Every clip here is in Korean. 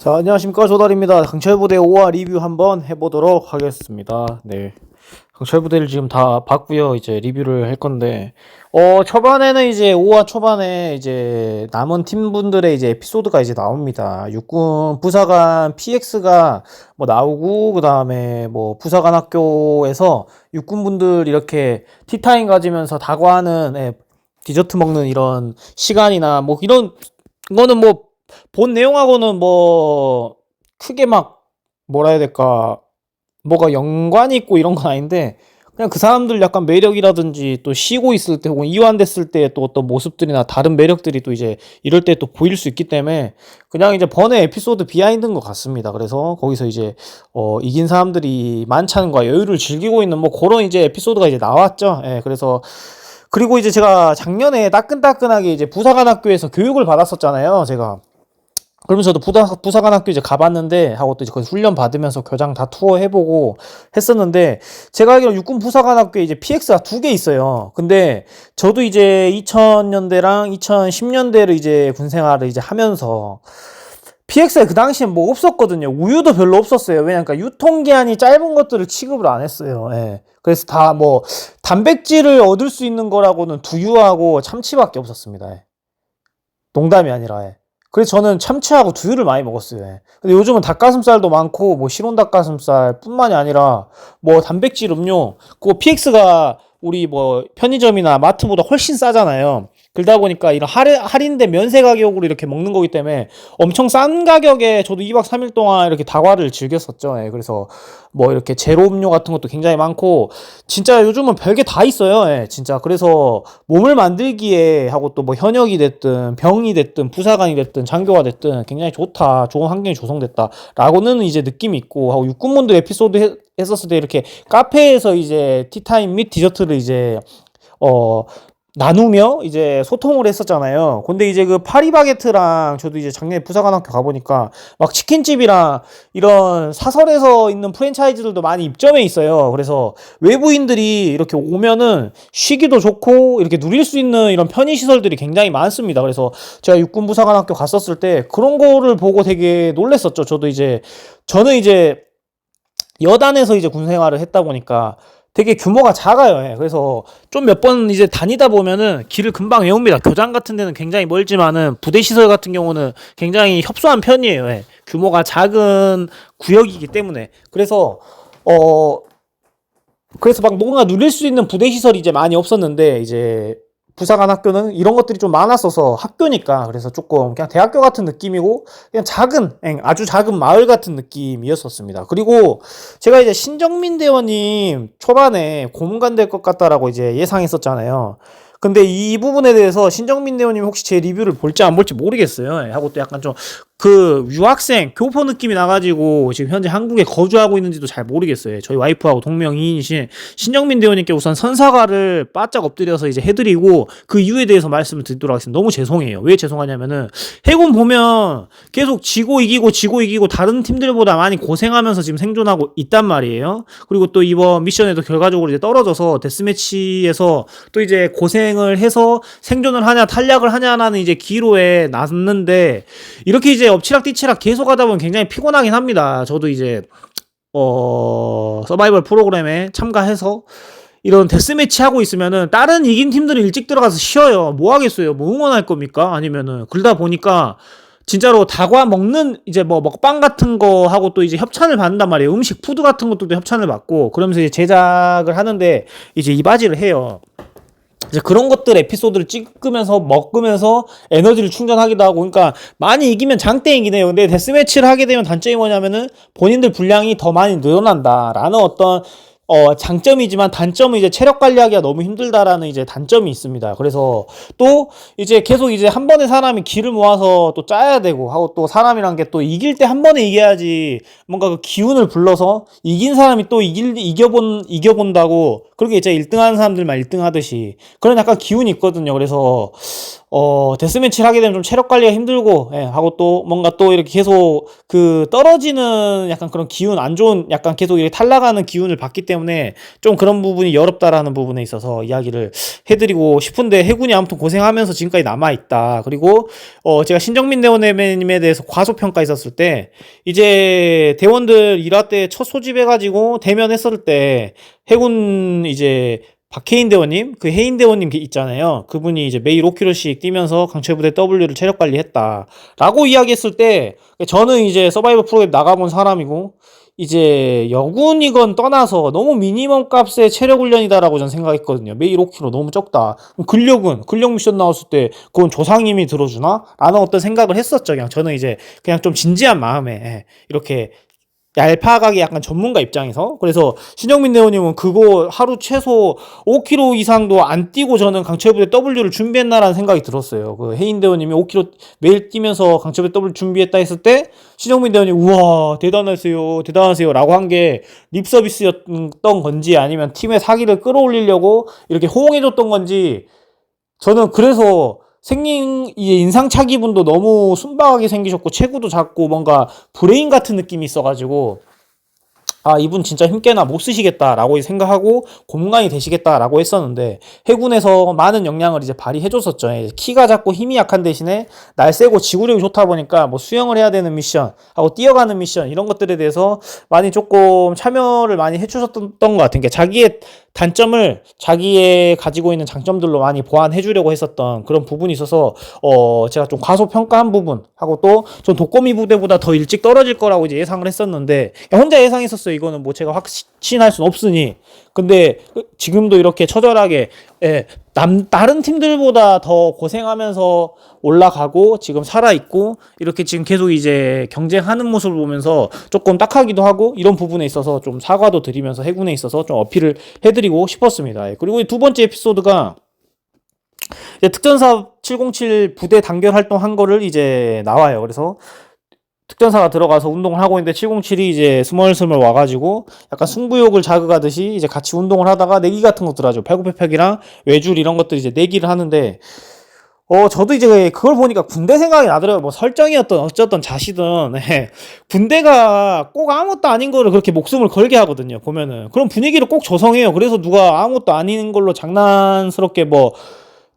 자, 안녕하십니까. 조달입니다. 강철부대 5화 리뷰 한번 해보도록 하겠습니다. 네. 강철부대를 지금 다 봤고요. 이제 리뷰를 할 건데, 초반에는 이제 5화 초반에 이제 남은 팀분들의 이제 에피소드가 이제 나옵니다. 육군 부사관 PX가 뭐 나오고, 그 다음에 뭐 부사관 학교에서 육군분들 이렇게 티타임 가지면서 다과하는, 디저트 먹는 이런 시간이나 뭐 이런 거는 뭐 본 내용하고는 뭐 크게 막 뭐라 해야 될까 뭐가 연관이 있고 이런 건 아닌데, 그냥 그 사람들 약간 매력이라든지 또 쉬고 있을 때 혹은 이완됐을 때 또 어떤 모습들이나 다른 매력들이 또 이제 이럴 때 또 보일 수 있기 때문에 그냥 이제 번외 에피소드 비하인드인 것 같습니다. 그래서 거기서 이제 이긴 사람들이 만찬과 여유를 즐기고 있는 뭐 그런 이제 에피소드가 이제 나왔죠. 예, 그래서 그리고 이제 제가 작년에 따끈따끈하게 이제 부사관 학교에서 교육을 받았었잖아요, 제가. 그러면서 저도 부사관 학교 이제 가봤는데 하고 또 이제 거기 훈련 받으면서 교장 다 투어 해보고 했었는데, 제가 알기로 육군 부사관 학교에 이제 PX가 2개 있어요. 근데 저도 이제 2000년대랑 2010년대를 이제 군 생활을 이제 하면서 PX에 그 당시엔 뭐 없었거든요. 우유도 별로 없었어요. 왜냐면 그러니까 유통기한이 짧은 것들을 취급을 안 했어요. 예. 그래서 다 뭐 단백질을 얻을 수 있는 거라고는 두유하고 참치밖에 없었습니다. 예. 농담이 아니라. 예. 그래서 저는 참치하고 두유를 많이 먹었어요. 예. 근데 요즘은 닭가슴살도 많고 뭐 실온 닭가슴살 뿐만이 아니라 뭐 단백질 음료, 그거 PX가 우리 뭐 편의점이나 마트보다 훨씬 싸잖아요. 그러다 보니까 이런 할인된 면세 가격으로 이렇게 먹는 거기 때문에 엄청 싼 가격에 저도 2박 3일 동안 이렇게 다과를 즐겼었죠. 예. 그래서 뭐 이렇게 제로 음료 같은 것도 굉장히 많고 진짜 요즘은 별게 다 있어요. 예. 진짜. 그래서 몸을 만들기에 하고 또 뭐 현역이 됐든 병이 됐든 부사관이 됐든 장교가 됐든 굉장히 좋다, 좋은 환경이 조성됐다라고는 이제 느낌이 있고, 하고 육군분들 에피소드 했었을 때 이렇게 카페에서 이제 티타임 및 디저트를 이제 어 나누며 이제 소통을 했었잖아요. 근데 이제 그 파리바게트랑 저도 이제 작년에 부사관 학교 가보니까 막 치킨집이랑 이런 사설에서 있는 프랜차이즈들도 많이 입점해 있어요. 그래서 외부인들이 이렇게 오면은 쉬기도 좋고 이렇게 누릴 수 있는 이런 편의시설들이 굉장히 많습니다. 그래서 제가 육군 부사관 학교 갔었을 때 그런 거를 보고 되게 놀랬었죠. 저는 이제 여단에서 이제 군 생활을 했다 보니까 되게 규모가 작아요. 예. 그래서 좀 몇 번 이제 다니다 보면은 길을 금방 외웁니다. 교장 같은 데는 굉장히 멀지만은 부대 시설 같은 경우는 굉장히 협소한 편이에요. 예. 규모가 작은 구역이기 때문에. 그래서 막 뭔가 누릴 수 있는 부대 시설이 이제 많이 없었는데, 이제 부사관 학교는 이런 것들이 좀 많았어서 학교니까 그래서 조금 그냥 대학교 같은 느낌이고 그냥 아주 작은 마을 같은 느낌이었었습니다. 그리고 제가 이제 신정민 대원님 초반에 고문관 될 것 같다라고 이제 예상했었잖아요. 근데 이 부분에 대해서 신정민 대원님 혹시 제 리뷰를 볼지 안 볼지 모르겠어요. 예, 하고 또 약간 좀 그 유학생 교포 느낌이 나가지고 지금 현재 한국에 거주하고 있는지도 잘 모르겠어요. 저희 와이프하고 동명이인이신 신정민 대원님께 우선 선사과를 바짝 엎드려서 이제 해드리고 그 이유에 대해서 말씀을 드리도록 하겠습니다. 너무 죄송해요. 왜 죄송하냐면은 해군 보면 계속 지고 이기고 다른 팀들보다 많이 고생하면서 지금 생존하고 있단 말이에요. 그리고 또 이번 미션에도 결과적으로 이제 떨어져서 데스매치에서 또 이제 고생을 해서 생존을 하냐 탈락을 하냐라는 이제 기로에 났는데, 이렇게 이제 엎치락뒤치락 계속 하다 보면 굉장히 피곤하긴 합니다. 저도 이제 서바이벌 프로그램에 참가해서 이런 데스매치 하고 있으면은 다른 이긴 팀들은 일찍 들어가서 쉬어요. 뭐 하겠어요? 뭐 응원할 겁니까? 아니면은 그러다 보니까 진짜로 다과 먹는 이제 뭐 먹방 같은 거 하고 또 이제 협찬을 받는단 말이에요. 음식 푸드 같은 것도 협찬을 받고 그러면서 이제 제작을 하는데 이제 이 바지를 해요. 이제 그런 것들 에피소드를 찍으면서 먹으면서 에너지를 충전하기도 하고, 그러니까 많이 이기면 장땡이긴 해요. 근데 데스매치를 하게 되면 단점이 뭐냐면은 본인들 분량이 더 많이 늘어난다라는 어떤 장점이지만 단점은 이제 체력 관리하기가 너무 힘들다라는 이제 단점이 있습니다. 그래서 또 이제 계속 이제 한 번에 사람이 기를 모아서 또 짜야 되고 하고, 또 사람이란 게 또 이길 때 한 번에 이겨야지 뭔가 그 기운을 불러서 이긴 사람이 또 이겨본다고 그렇게 이제 1등 하는 사람들만 1등 하듯이 그런 약간 기운이 있거든요. 그래서 데스매치를 하게 되면 좀 체력 관리가 힘들고, 예, 하고 또 뭔가 또 이렇게 계속 그 떨어지는 약간 그런 기운, 안 좋은 약간 계속 이렇게 탈락하는 기운을 받기 때문에 좀 그런 부분이 어렵다라는 부분에 있어서 이야기를 해드리고 싶은데, 해군이 아무튼 고생하면서 지금까지 남아있다. 그리고, 제가 신정민 대원님에 대해서 과소평가 있었을 때, 이제 대원들 1화 때 첫 소집해가지고 대면했을 때, 해군 이제 박해인 대원님, 그 해인 대원님 있잖아요. 그분이 이제 매일 5km씩 뛰면서 강철부대 W를 체력 관리했다. 라고 이야기했을 때, 저는 이제 서바이벌 프로그램 나가본 사람이고, 이제 여군이건 떠나서 너무 미니멈 값의 체력 훈련이다라고 저는 생각했거든요. 매일 5km 너무 적다. 그럼 근력 미션 나왔을 때 그건 조상님이 들어주나? 라는 어떤 생각을 했었죠. 그냥 저는 이제 그냥 좀 진지한 마음에, 예, 이렇게 얄팍하게 약간 전문가 입장에서. 그래서 신영민 대원님은 그거 하루 최소 5km 이상도 안 뛰고 저는 강철부대 W를 준비했나라는 생각이 들었어요. 그 해인 대원님이 5km 매일 뛰면서 강철부대 W 준비했다 했을 때 신영민 대원님 우와 대단하세요 라고 한 게 립서비스였던 건지 아니면 팀의 사기를 끌어올리려고 이렇게 호응해줬던 건지, 저는 그래서 생긴 이 인상착의 분도 너무 순박하게 생기셨고 체구도 작고 뭔가 브레인 같은 느낌이 있어가지고, 아, 이분 진짜 힘께나 못 쓰시겠다라고 생각하고 고문관이 되시겠다라고 했었는데, 해군에서 많은 역량을 이제 발휘해줬었죠. 키가 작고 힘이 약한 대신에 날쌔고 지구력이 좋다 보니까 뭐 수영을 해야 되는 미션 하고 뛰어가는 미션 이런 것들에 대해서 많이 조금 참여를 많이 해주셨던 것 같은 게, 자기의 단점을 자기의 가지고 있는 장점들로 많이 보완해 주려고 했었던 그런 부분이 있어서, 제가 좀 과소평가한 부분 하고, 또 전 독거미 부대보다 더 일찍 떨어질 거라고 이제 예상을 했었는데, 혼자 예상했었어요. 이거는 뭐 제가 확신할 순 없으니. 근데 지금도 이렇게 처절하게, 예, 다른 팀들보다 더 고생하면서 올라가고 지금 살아있고 이렇게 지금 계속 이제 경쟁하는 모습을 보면서 조금 딱하기도 하고, 이런 부분에 있어서 좀 사과도 드리면서 해군에 있어서 좀 어필을 해드리고 싶었습니다. 예. 그리고 두 번째 에피소드가 특전사 707 부대 단결 활동한 거를 이제 나와요. 그래서 특전사가 들어가서 운동을 하고 있는데 707이 이제 스멀스멀 와가지고 약간 승부욕을 자극하듯이 이제 같이 운동을 하다가 내기 같은 것들 하죠. 팔굽혀펴기랑 외줄 이런 것들 이제 내기를 하는데, 저도 이제 그걸 보니까 군대 생각이 나더라고요. 뭐 설정이었던 어쨌든 자시든, 네. 군대가 꼭 아무것도 아닌 거를 그렇게 목숨을 걸게 하거든요. 보면은 그런 분위기를 꼭 조성해요. 그래서 누가 아무것도 아닌 걸로 장난스럽게 뭐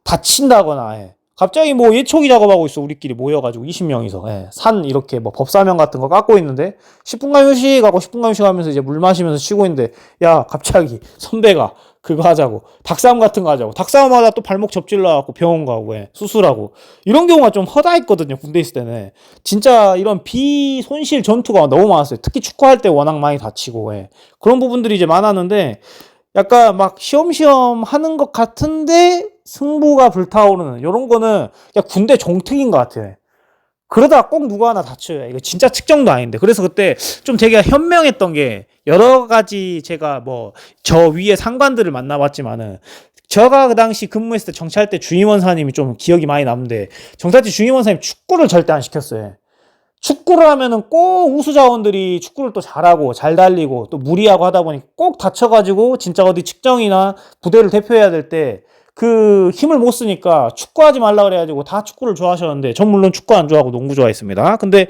다친다거나, 예. 갑자기 뭐 예초기 작업하고 있어. 우리끼리 모여가지고 20명이서, 예. 산 이렇게 뭐 법사면 같은 거 깎고 있는데 10분간 휴식하고 10분간 휴식하면서 이제 물 마시면서 쉬고 있는데, 야 갑자기 선배가 그거 하자고 닭싸움 같은 거 하자고, 닭싸움 하다 또 발목 접질러 갖고 병원 가고, 예. 수술하고, 이런 경우가 좀 허다했거든요. 군대 있을 때는 진짜 이런 비손실 전투가 너무 많았어요. 특히 축구할 때 워낙 많이 다치고, 예. 그런 부분들이 이제 많았는데, 약간 막 시험시험 하는 것 같은데 승부가 불타오르는 이런 거는 그냥 군대 정특인 것 같아요. 그러다가 꼭 누구 하나 다쳐요. 이거 진짜 측정도 아닌데. 그래서 그때 좀 되게 현명했던 게, 여러 가지 제가 뭐 저 위에 상관들을 만나봤지만은, 제가 그 당시 근무했을 때 정찰대 주임원사님이 좀 기억이 많이 남는데, 정찰대 주임원사님 축구를 절대 안 시켰어요. 축구를 하면은 꼭 우수자원들이 축구를 또 잘하고 잘 달리고 또 무리하고 하다 보니 꼭 다쳐가지고 진짜 어디 측정이나 부대를 대표해야 될 때 그 힘을 못 쓰니까 축구하지 말라 그래가지고 다 축구를 좋아하셨는데, 전 물론 축구 안 좋아하고 농구 좋아했습니다. 근데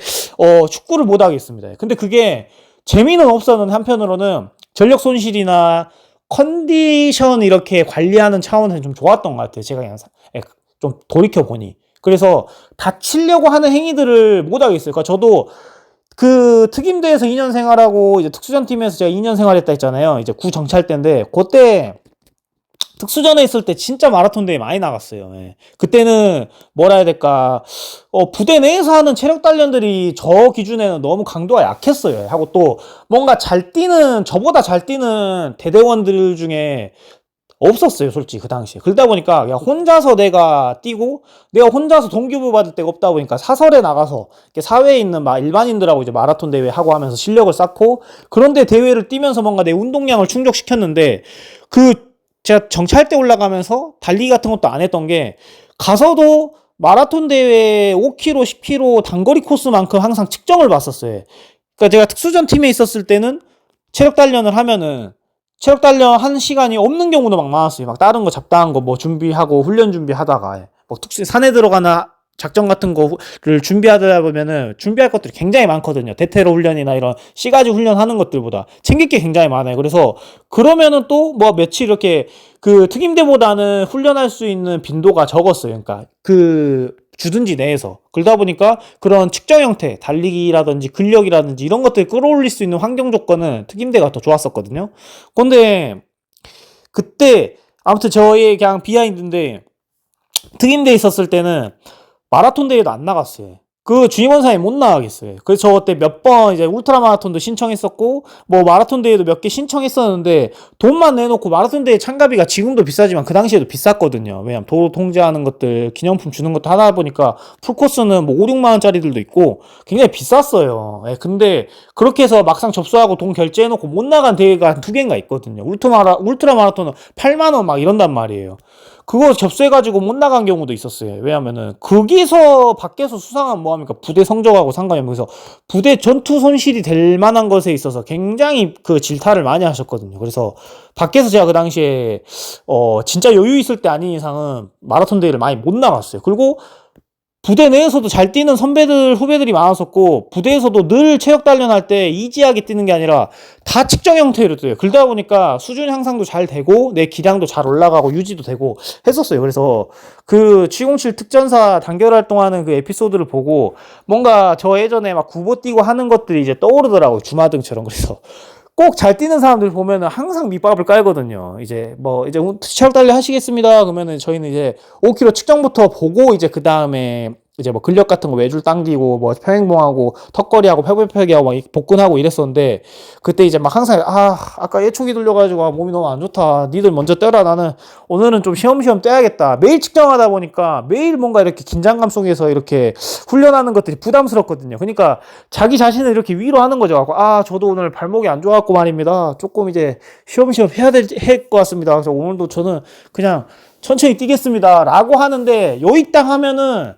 축구를 못 하겠습니다. 근데 그게 재미는 없었는 한편으로는 전력 손실이나 컨디션 이렇게 관리하는 차원에서 좀 좋았던 것 같아요. 제가 그냥 좀 돌이켜 보니. 그래서 다치려고 하는 행위들을 못 하겠어요. 그러니까 저도 그 특임대에서 2년 생활하고 이제 특수전팀에서 제가 2년 생활했다 했잖아요. 이제 구 정찰 때인데, 그때 특수전에 있을 때 진짜 마라톤 대회 많이 나갔어요. 예. 그때는 뭐라 해야 될까, 부대 내에서 하는 체력 단련들이 저 기준에는 너무 강도가 약했어요. 하고 또 뭔가 저보다 잘 뛰는 대대원들 중에 없었어요, 솔직히 그 당시에. 그러다 보니까 그냥 혼자서 내가 뛰고, 내가 혼자서 동기부여 받을 데가 없다 보니까 사설에 나가서 사회에 있는 막 일반인들하고 이제 마라톤 대회 하고 하면서 실력을 쌓고, 그런데 대회를 뛰면서 뭔가 내 운동량을 충족시켰는데, 제가 정찰 때 올라가면서 달리기 같은 것도 안 했던 게, 가서도 마라톤 대회 5km, 10km 단거리 코스만큼 항상 측정을 봤었어요. 그러니까 제가 특수전 팀에 있었을 때는 체력 단련을 하면은 체력 단련 한 시간이 없는 경우도 막 많았어요. 막 다른 거 잡다한 거 뭐 준비하고 훈련 준비하다가, 뭐 특수 산에 들어가나 작전 같은 거를 준비하다 보면은 준비할 것들이 굉장히 많거든요. 대테러 훈련이나 이런 C가지 훈련하는 것들보다 챙길 게 굉장히 많아요. 그래서 그러면은 또 뭐 며칠 이렇게 그 특임대보다는 훈련할 수 있는 빈도가 적었어요. 그러니까 그 주둔지 내에서. 그러다 보니까 그런 측정 형태, 달리기라든지 근력이라든지 이런 것들을 끌어올릴 수 있는 환경 조건은 특임대가 더 좋았었거든요. 근데 그때 아무튼 저의 그냥 비하인드인데 특임대 있었을 때는 마라톤 대회도 안 나갔어요. 그 주임원사에 못 나가겠어요. 그래서 저 그때 몇 번 이제 울트라 마라톤도 신청했었고, 뭐 마라톤 대회도 몇 개 신청했었는데, 돈만 내놓고 마라톤 대회 참가비가 지금도 비싸지만 그 당시에도 비쌌거든요. 왜냐면 도로 통제하는 것들, 기념품 주는 것도 하다 보니까 풀코스는 뭐 5, 6만 원짜리들도 있고 굉장히 비쌌어요. 예, 근데 그렇게 해서 막상 접수하고 돈 결제해놓고 못 나간 대회가 한 두 개인가 있거든요. 울트라 마라톤은 8만 원 막 이런단 말이에요. 그거 접수해가지고 못 나간 경우도 있었어요. 왜냐면은 거기서 밖에서 수상한 뭐합니까? 부대 성적하고 상관이 없는 그래서 부대 전투 손실이 될 만한 것에 있어서 굉장히 그 질타를 많이 하셨거든요. 그래서 밖에서 제가 그 당시에 진짜 여유 있을 때 아닌 이상은 마라톤 대회를 많이 못 나갔어요. 그리고 부대 내에서도 잘 뛰는 선배들, 후배들이 많았었고, 부대에서도 늘 체력 단련할 때 이지하게 뛰는 게 아니라 다 측정 형태로 뛰어요. 그러다 보니까 수준 향상도 잘 되고, 내 기량도 잘 올라가고, 유지도 되고 했었어요. 그래서 그 707 특전사 단결 활동하는 그 에피소드를 보고, 뭔가 저 예전에 막 구보 뛰고 하는 것들이 이제 떠오르더라고요. 주마등처럼. 그래서 꼭 잘 뛰는 사람들 보면은 항상 밑밥을 깔거든요. 이제 뭐 이제 체력 단련 하시겠습니다. 그러면은 저희는 이제 5km 측정부터 보고 이제 그 다음에 이제 뭐 근력 같은 거 외줄 당기고 뭐 평행봉하고 턱걸이하고 팔굽혀펴기하고 막 복근하고 이랬었는데 그때 이제 막 항상 아까 예초기 돌려가지고 몸이 너무 안 좋다. 니들 먼저 뛰어라. 나는 오늘은 좀 쉬엄쉬엄 뛰어야겠다. 매일 측정하다 보니까 매일 뭔가 이렇게 긴장감 속에서 이렇게 훈련하는 것들이 부담스럽거든요. 그러니까 자기 자신을 이렇게 위로하는 거죠. 저도 오늘 발목이 안 좋았고 말입니다. 조금 이제 쉬엄쉬엄 해야 될 것 같습니다. 그래서 오늘도 저는 그냥 천천히 뛰겠습니다. 라고 하는데 요이 땅 하면은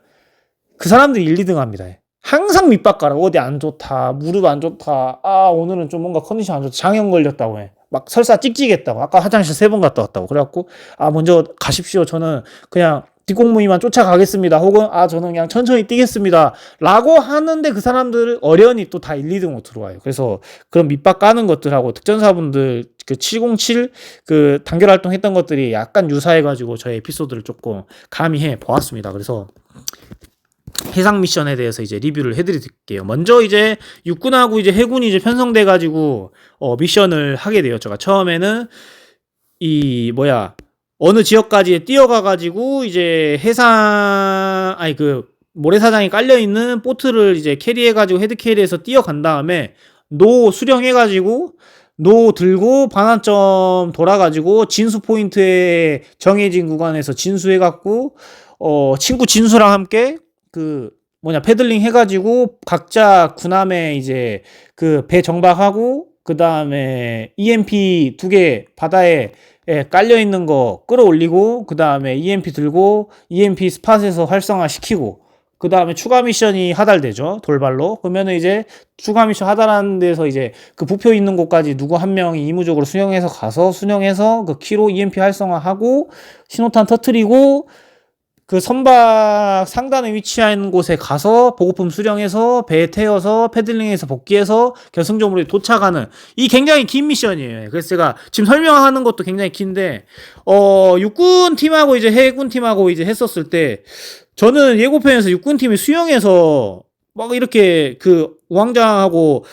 그 사람들이 1, 2등 합니다. 항상 밑밥 깔아. 어디 안 좋다. 무릎 안 좋다. 오늘은 좀 뭔가 컨디션 안 좋다. 장염 걸렸다고 해. 막 설사 찍찍했다고. 아까 화장실 3번 갔다 왔다고. 그래갖고, 먼저 가십시오. 저는 그냥 뒷공무니만 쫓아가겠습니다. 혹은, 저는 그냥 천천히 뛰겠습니다. 라고 하는데 그 사람들 어련히 또 다 1, 2등으로 들어와요. 그래서 그런 밑밥 까는 것들하고 특전사분들 그 707 그 단결 활동 했던 것들이 약간 유사해가지고 저의 에피소드를 조금 가미해 보았습니다. 그래서 해상 미션에 대해서 이제 리뷰를 해드릴게요. 먼저 이제 육군하고 이제 해군이 이제 편성돼가지고 미션을 하게 돼요. 제가 처음에는 어느 지역까지 뛰어가가지고 이제 모래사장이 깔려있는 보트를 이제 캐리해가지고 헤드캐리해서 뛰어간 다음에 노 수령해가지고 노 들고 반환점 돌아가지고 진수 포인트에 정해진 구간에서 진수해갖고 친구 진수랑 함께 패들링 해가지고 각자 군함에 이제 그 배 정박하고 그 다음에 EMP 2개 바다에 깔려있는 거 끌어올리고 그 다음에 EMP 들고 EMP 스팟에서 활성화 시키고 그 다음에 추가 미션이 하달되죠. 돌발로. 그러면은 이제 추가 미션 하달하는 데서 이제 그 부표 있는 곳까지 누구 한 명이 임무적으로 순영해서 그 키로 EMP 활성화하고 신호탄 터트리고 그 선박 상단에 위치한 곳에 가서 보급품 수령해서 배에 태워서 패들링해서 복귀해서 결승점으로 도착하는 이 굉장히 긴 미션이에요. 그래서 제가 지금 설명하는 것도 굉장히 긴데 육군 팀하고 이제 해군 팀하고 이제 했었을 때 저는 예고편에서 육군 팀이 수영해서 막 이렇게 그 우왕좌왕하고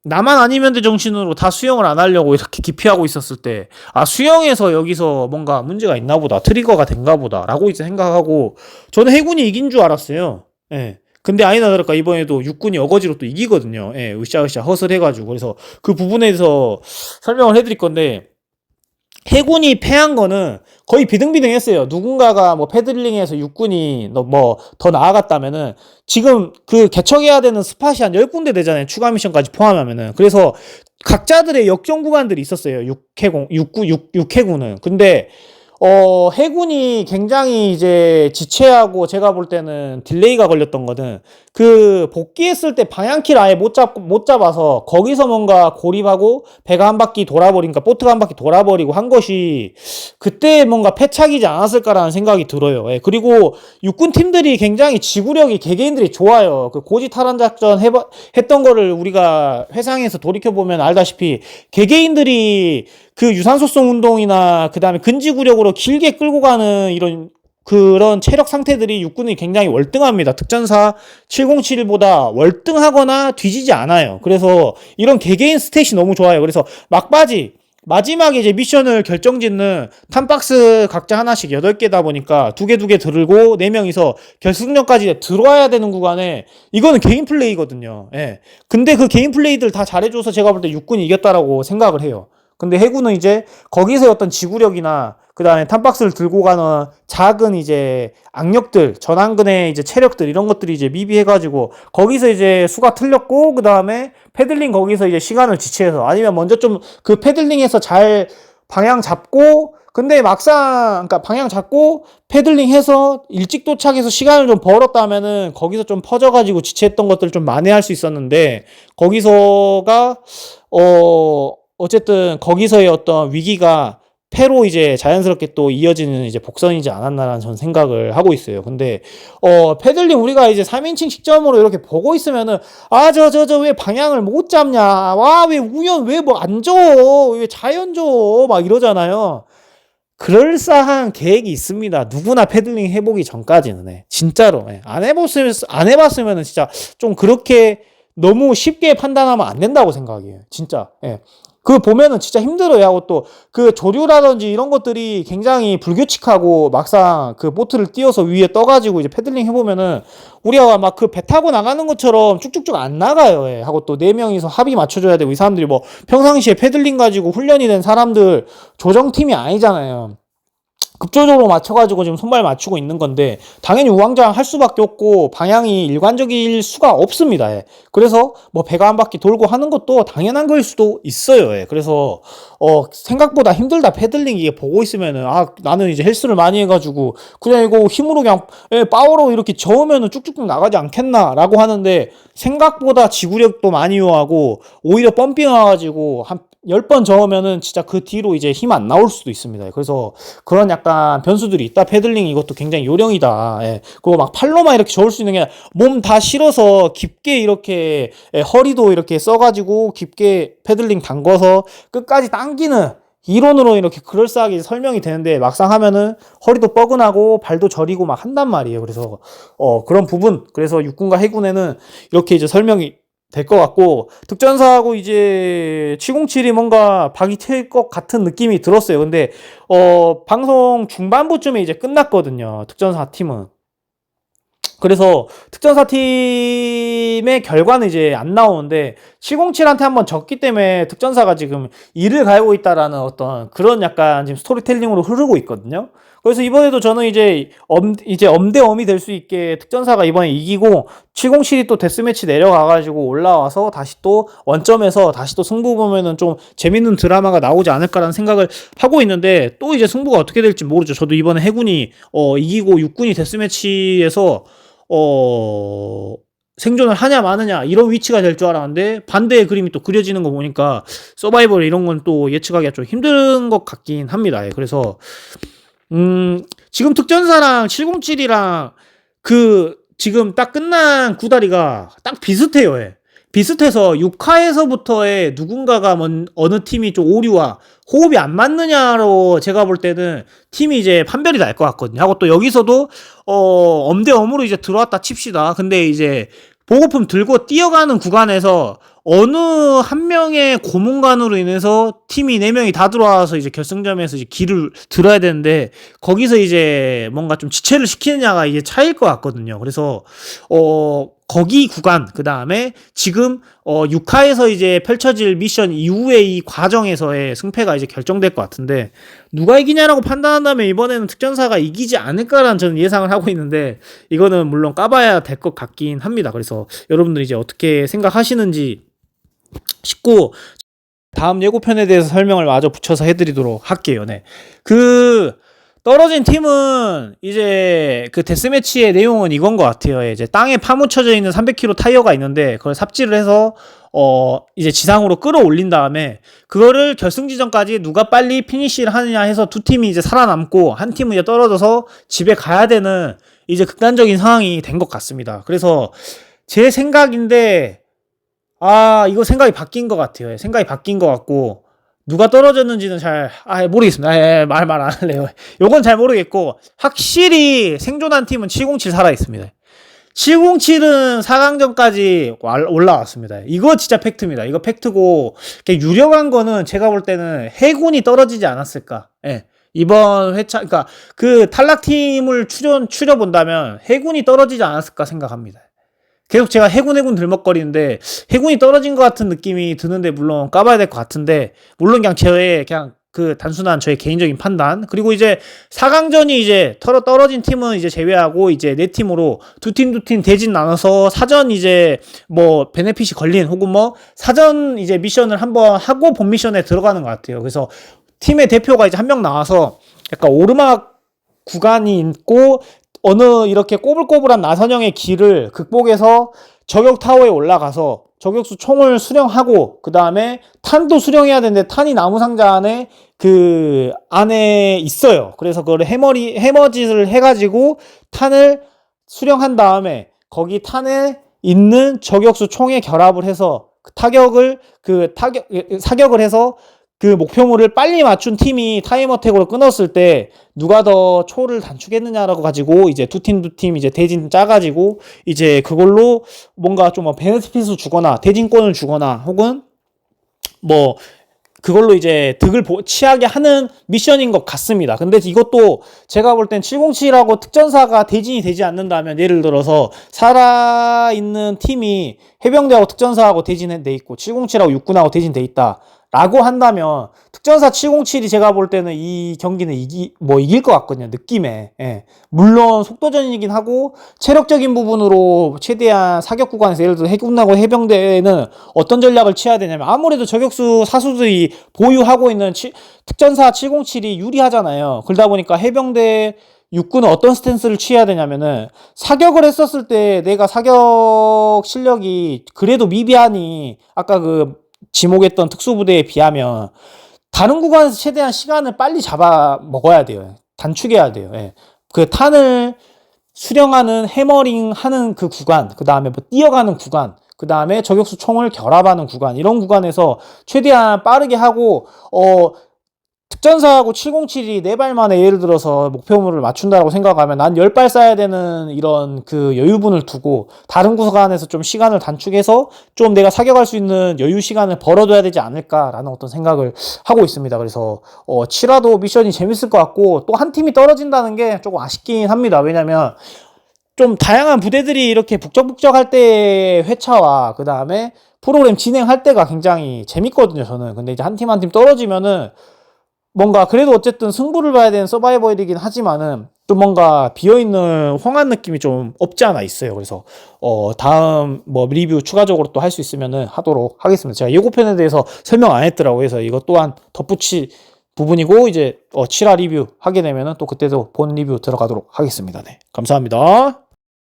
나만 아니면 돼 정신으로 다 수영을 안 하려고 이렇게 기피하고 있었을 때 수영에서 여기서 뭔가 문제가 있나 보다 트리거가 된가 보다 라고 이제 생각하고 저는 해군이 이긴 줄 알았어요. 예. 근데 아니나 다를까 이번에도 육군이 어거지로 또 이기거든요. 예. 으쌰으쌰 허슬해가지고 그래서 그 부분에 대해서 설명을 해드릴 건데 해군이 패한 거는 거의 비등비등했어요. 누군가가 뭐 패들링해서 육군이 뭐 더 나아갔다면은 지금 그 개척해야 되는 스팟이 한 10군데 되잖아요. 추가 미션까지 포함하면은. 그래서 각자들의 역전 구간들이 있었어요. 육해군은. 근데 해군이 굉장히 이제 지체하고 제가 볼 때는 딜레이가 걸렸던 거는 그 복귀했을 때 방향키를 아예 못 잡아서 거기서 뭔가 고립하고 배가 한 바퀴 돌아버리니까 보트가 한 바퀴 돌아버리고 한 것이 그때 뭔가 패착이지 않았을까라는 생각이 들어요. 예, 그리고 육군 팀들이 굉장히 지구력이 개개인들이 좋아요. 그 고지 탈환 작전 했던 거를 우리가 회상해서 돌이켜보면 알다시피 개개인들이 그 유산소성 운동이나 그 다음에 근지구력으로 길게 끌고 가는 이런 그런 체력 상태들이 육군이 굉장히 월등합니다. 특전사 7071보다 월등하거나 뒤지지 않아요. 그래서 이런 개개인 스탯이 너무 좋아요. 그래서 막바지 마지막에 이제 미션을 결정짓는 탐박스 각자 하나씩 8개다 보니까 2개 들고 4명이서 결승전까지 들어와야 되는 구간에 이거는 개인 플레이거든요. 예. 근데 그 개인 플레이들 다 잘해줘서 제가 볼 때 육군이 이겼다라고 생각을 해요. 근데 해군은 이제 거기서의 어떤 지구력이나 그 다음에 탐박스를 들고 가는 작은 이제 악력들, 전완근의 이제 체력들 이런 것들이 이제 미비해가지고 거기서 이제 수가 틀렸고 그 다음에 패들링 거기서 이제 시간을 지체해서 아니면 먼저 좀 그 패들링에서 잘 방향 잡고 근데 막상 그러니까 방향 잡고 패들링 해서 일찍 도착해서 시간을 좀 벌었다면은 거기서 좀 퍼져가지고 지체했던 것들을 좀 만회할 수 있었는데 거기서가 어쨌든 거기서의 어떤 위기가 패로 이제 자연스럽게 또 이어지는 이제 복선이지 않았나라는 전 생각을 하고 있어요. 근데 패들링 우리가 이제 3인칭 시점으로 이렇게 보고 있으면은 저 왜 방향을 못 잡냐? 와, 왜 우연 왜 뭐 안 줘? 왜 자연 줘? 막 이러잖아요. 그럴싸한 계획이 있습니다. 누구나 패들링 해보기 전까지는 진짜로 안 해봤으면은 진짜 좀 그렇게 너무 쉽게 판단하면 안 된다고 생각해요. 진짜. 예. 그 보면은 진짜 힘들어요. 하고 또 그 조류라든지 이런 것들이 굉장히 불규칙하고 막상 그 보트를 띄워서 위에 떠가지고 이제 패들링 해보면은 우리가 막 그 배 타고 나가는 것처럼 쭉쭉쭉 안 나가요. 예. 하고 또 4명이서 합의 맞춰줘야 되고 이 사람들이 뭐 평상시에 패들링 가지고 훈련이 된 사람들 조정팀이 아니잖아요. 급조적으로 맞춰가지고 지금 손발 맞추고 있는 건데 당연히 우왕좌왕 할 수밖에 없고 방향이 일관적일 수가 없습니다. 예. 그래서 뭐 배가 한 바퀴 돌고 하는 것도 당연한 거일 수도 있어요. 예. 그래서 생각보다 힘들다 패들링 이게 보고 있으면은 나는 이제 헬스를 많이 해가지고 그냥 이거 힘으로 그냥 파워로 이렇게 저으면은 쭉쭉쭉 나가지 않겠나라고 하는데 생각보다 지구력도 많이 요하고 오히려 펌핑 와가지고 한 10번 저으면은 진짜 그 뒤로 이제 힘 안 나올 수도 있습니다. 그래서 그런 약간 변수들이 있다. 패들링 이것도 굉장히 요령이다. 예. 그리고 막 팔로만 이렇게 저을 수 있는 게 아니라 몸 다 실어서 깊게 이렇게 허리도 이렇게 써가지고 깊게 패들링 담궈서 끝까지 당기는 이론으로 이렇게 그럴싸하게 설명이 되는데 막상 하면은 허리도 뻐근하고 발도 저리고 막 한단 말이에요. 그래서 그런 부분 그래서 육군과 해군에는 이렇게 이제 설명이 될 것 같고 특전사하고 이제 707이 뭔가 박이 튈 것 같은 느낌이 들었어요. 근데 방송 중반부쯤에 이제 끝났거든요. 특전사 팀은. 그래서 특전사 팀의 결과는 이제 안 나오는데 707한테 한번 졌기 때문에 특전사가 지금 이를 갈고 있다라는 어떤 그런 약간 지금 스토리텔링으로 흐르고 있거든요. 그래서 이번에도 저는 이제 엄대엄이 될 수 있게 특전사가 이번에 이기고 707이 또 데스매치 내려가가지고 올라와서 다시 또 원점에서 다시 또 승부 보면은 좀 재밌는 드라마가 나오지 않을까라는 생각을 하고 있는데 또 이제 승부가 어떻게 될지 모르죠. 저도 이번에 해군이 이기고 육군이 데스매치에서 생존을 하냐 마느냐 이런 위치가 될 줄 알았는데 반대의 그림이 또 그려지는 거 보니까 서바이벌 이런 건 또 예측하기가 좀 힘든 것 같긴 합니다. 그래서 지금 특전사랑 707이랑 그 지금 딱 끝난 구다리가 딱 비슷해요. 비슷해서 6화에서부터의 누군가가 어느 팀이 좀 오류와 호흡이 안 맞느냐로 제가 볼 때는 팀이 이제 판별이 날 것 같거든요. 하고 또 여기서도 엄대엄으로 이제 들어왔다 칩시다. 근데 이제 보급품 들고 뛰어가는 구간에서 어느 한 명의 고문관으로 인해서 팀이 4명이 다 들어와서 이제 결승점에서 이제 길을 들어야 되는데 거기서 이제 뭔가 좀 지체를 시키느냐가 이게 차이일 것 같거든요. 그래서 거기 구간 그 다음에 지금 6화에서 이제 펼쳐질 미션 이후의 이 과정에서의 승패가 이제 결정될 것 같은데 누가 이기냐라고 판단한다면 이번에는 특전사가 이기지 않을까라는 저는 예상을 하고 있는데 이거는 물론 까봐야 될 것 같긴 합니다. 그래서 여러분들 이제 어떻게 생각하시는지 싶고 다음 예고편에 대해서 설명을 마저 붙여서 해드리도록 할게요. 그 떨어진 팀은 이제 그 데스매치의 내용은 이건 것 같아요. 이제 땅에 파묻혀져 있는 300km 타이어가 있는데 그걸 삽질을 해서 이제 지상으로 끌어올린 다음에 그거를 결승지전까지 누가 빨리 피니시를 하느냐 해서 두 팀이 이제 살아남고 한 팀은 이제 떨어져서 집에 가야 되는 이제 극단적인 상황이 된 것 같습니다. 그래서 제 생각인데 이거 생각이 바뀐 것 같아요. 생각이 바뀐 것 같고 누가 떨어졌는지는 잘 모르겠습니다. 말 안 할래요. 요건 잘 모르겠고 확실히 생존한 팀은 707 살아있습니다. 707은 4강전까지 올라왔습니다. 이거 진짜 팩트입니다. 이거 팩트고 유력한 거는 제가 볼 때는 해군이 떨어지지 않았을까. 예. 이번 회차 그러니까 그 탈락팀을 추려본다면 해군이 떨어지지 않았을까 생각합니다. 계속 제가 해군 들먹거리는데 해군이 떨어진 것 같은 느낌이 드는데 물론 까봐야 될 것 같은데 물론 그냥 그 단순한 저의 개인적인 판단. 그리고 이제 4강전이 이제 떨어진 팀은 이제 제외하고 이제 네 팀으로 두 팀 대진 나눠서 사전 이제 뭐 베네핏이 걸린 혹은 뭐 사전 이제 미션을 한번 하고 본 미션에 들어가는 것 같아요. 그래서 팀의 대표가 이제 한 명 나와서 약간 오르막 구간이 있고 어느 이렇게 꼬불꼬불한 나선형의 길을 극복해서 저격 타워에 올라가서 저격수 총을 수령하고 그 다음에 탄도 수령해야 되는데 탄이 나무 상자 안에 그 안에 있어요. 그래서 그걸 해머짓을 해가지고 탄을 수령한 다음에 거기 탄에 있는 저격수 총에 결합을 해서 사격을 해서 그 목표물을 빨리 맞춘 팀이 타임어택으로 끊었을 때 누가 더 초를 단축했느냐라고 가지고 이제 두 팀 이제 대진 짜가지고 이제 그걸로 뭔가 좀 베네핏을 주거나 대진권을 주거나 혹은 뭐 그걸로 이제 득을 취하게 하는 미션인 것 같습니다. 근데 이것도 제가 볼 땐 707하고 특전사가 대진이 되지 않는다면 예를 들어서 살아있는 팀이 해병대하고 특전사하고 대진돼 있고 707하고 육군하고 대진돼 있다. 라고 한다면 특전사 707이 제가 볼 때는 이 경기는 이길 것 같거든요. 느낌에. 예. 물론 속도전이긴 하고 체력적인 부분으로 최대한 사격 구간에서 예를 들어 해군하고 해병대는 어떤 전략을 취해야 되냐면 아무래도 저격수 사수들이 보유하고 있는 특전사 707이 유리하잖아요. 그러다 보니까 해병대 육군은 어떤 스탠스를 취해야 되냐면은 사격을 했었을 때 내가 사격 실력이 그래도 미비하니 아까 그 지목했던 특수부대에 비하면 다른 구간에서 최대한 시간을 빨리 잡아 먹어야 돼요. 단축해야 돼요. 예. 그 탄을 수령하는 해머링 하는 그 구간, 그 다음에 뭐 뛰어가는 구간, 그 다음에 저격수 총을 결합하는 구간, 이런 구간에서 최대한 빠르게 하고 특전사하고 707이 4발 만에 예를 들어서 목표물을 맞춘다고 생각하면 난 10발 쏴야 되는 이런 그 여유분을 두고 다른 구간에서 좀 시간을 단축해서 좀 내가 사격할 수 있는 여유 시간을 벌어둬야 되지 않을까라는 어떤 생각을 하고 있습니다. 그래서 7화도 미션이 재밌을 것 같고 또 한 팀이 떨어진다는 게 조금 아쉽긴 합니다. 왜냐면 좀 다양한 부대들이 이렇게 북적북적할 때의 회차와 그 다음에 프로그램 진행할 때가 굉장히 재밌거든요. 저는. 근데 이제 한 팀 떨어지면은 뭔가 그래도 어쨌든 승부를 봐야 되는 서바이벌이긴 하지만은 좀 뭔가 비어있는 황한 느낌이 좀 없지 않아 있어요. 그래서 다음 뭐 리뷰 추가적으로 또 할 수 있으면은 하도록 하겠습니다. 제가 예고편에 대해서 설명 안 했더라고요. 그래서 이것 또한 덧붙일 부분이고 이제 7화 리뷰 하게 되면은 또 그때도 본 리뷰 들어가도록 하겠습니다. 네, 감사합니다.